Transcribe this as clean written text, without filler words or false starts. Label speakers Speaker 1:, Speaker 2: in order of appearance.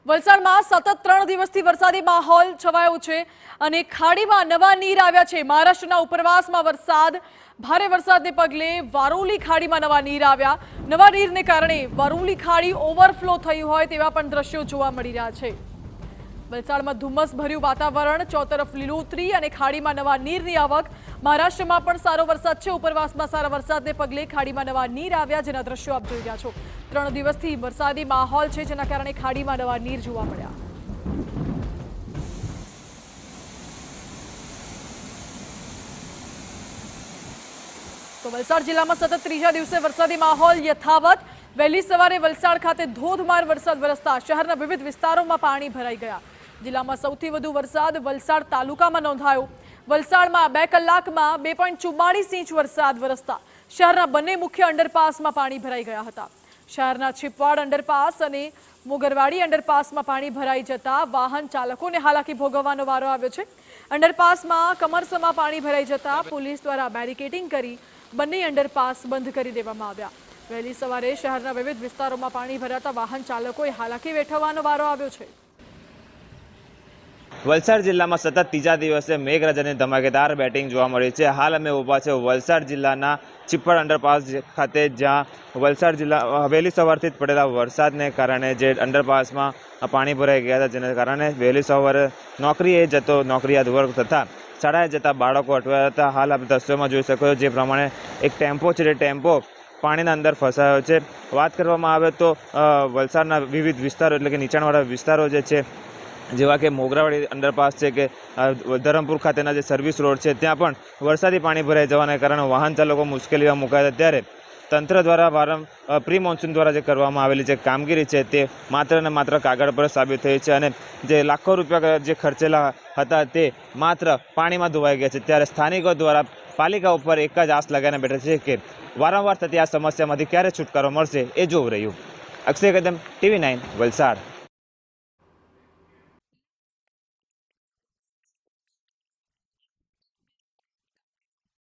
Speaker 1: વલસાડમાં સતત 3 દિવસથી વરસાદી માહોલ છવાયો છે અને ખાડીમાં નવા નીર આવ્યા છે। મહારાષ્ટ્રના ઉપરવાસમાં વરસાદ, ભારે વરસાદને પગલે વારોલી ખાડીમાં નવા નીર આવ્યા। નવા નીરને કારણે વારોલી ખાડી ઓવરફ્લો થઈ હોય તેવા પણ દ્રશ્યો જોવા મળી રહ્યા છે। વલસાડમાં ધુમ્મસ ભર્યું વાતાવરણ, ચોતરફ લીલોતરી અને ખાડીમાં નવા નીરની આવક। મહારાષ્ટ્રમાં પણ સારો વરસાદ છે। ઉપરવાસમાં સારા વરસાદને પગલે ખાડીમાં નવા નીર આવ્યા, જેના દ્રશ્યો આપ જોઈ રહ્યા છો। 3 દિવસથી વરસાદી માહોલ છે, જેના કારણે ખાડીમાં નવા નીર જોવા મળ્યા। તો વલસાડ જિલ્લામાં સતત ત્રીજા દિવસે વરસાદી માહોલ યથાવત। વહેલી સવારે વલસાડ ખાતે ધોધમાર વરસાદ વરસતા શહેરના વિવિધ વિસ્તારોમાં પાણી ભરાઈ ગયા। જિલ્લામાં સૌથી વધુ વરસાદ વલસાડ તાલુકામાં નોંધાયો। વલસાડમાં 2 કલાકમાં 2.44 ઇંચ વરસાદ વરસતા શહેરના બંને મુખ્ય અંડરપાસમાં પાણી ભરાઈ ગયા હતા। શહેરના છીપવાડ અંડરપાસ અને મોગરવાડી અંડરપાસમાં પાણી ભરાઈ જતા વાહન ચાલકોને હાલાકી ભોગવવાનો વારો આવ્યો છે। અંડરપાસમાં કમરસમાં પાણી ભરાઈ જતા પોલીસ દ્વારા બેરિકેડિંગ કરી બંને અંડરપાસ બંધ કરી દેવામાં આવ્યા। વહેલી સવારે શહેરના વિવિધ વિસ્તારોમાં પાણી ભરાતા વાહન ચાલકોએ હાલાકી વેઠવવાનો વારો આવ્યો છે।
Speaker 2: વલસાડ જિલ્લામાં સતત ત્રીજા દિવસે મેઘરાજાની ધમાકેદાર બેટિંગ જોવા મળી છે। હાલ અમે ઊભા છે વલસાડ જિલ્લાના છીપવાડ અંડરપાસ ખાતે, જ્યાં વલસાડ જિલ્લા વહેલી સવારથી જ પડેલા વરસાદને કારણે જે અંડરપાસમાં પાણી ભરાઈ ગયા હતા, જેના કારણે વહેલી સવારે નોકરીએ જતો નોકરિયાત વર્ગ તથા શાળાએ જતા બાળકો અટવાયા હતા। હાલ આપ દ્રશ્યોમાં જોઈ શકો છો જે પ્રમાણે એક ટેમ્પો છે, જે ટેમ્પો પાણીના અંદર ફસાયો છે। વાત કરવામાં આવે તો વલસાડના વિવિધ વિસ્તારો એટલે કે નીચાણવાળા વિસ્તારો જે છે, જેવા કે મોગરાવાડી અંડરપાસ છે કે ધરમપુર ખાતેના જે સર્વિસ રોડ છે, ત્યાં પણ વરસાદી પાણી ભરાઈ જવાના કારણે વાહન ચાલકો મુશ્કેલીમાં મુકાયા હતા। ત્યારે તંત્ર દ્વારા પ્રી મોન્સૂન દ્વારા જે કરવામાં આવેલી જે કામગીરી છે તે માત્ર ને માત્ર કાગળ પર સાબિત થઈ છે અને જે લાખો રૂપિયા જે ખર્ચેલા હતા તે માત્ર પાણીમાં ધોવાઈ ગયા છે। ત્યારે સ્થાનિકો દ્વારા પાલિકા ઉપર એક જ આશ લગાવીને બેઠા છે કે વારંવાર થતી આ સમસ્યામાંથી ક્યારે છુટકારો મળશે એ જોવું રહ્યું। અક્ષય કદમ, TV9 વલસાડ।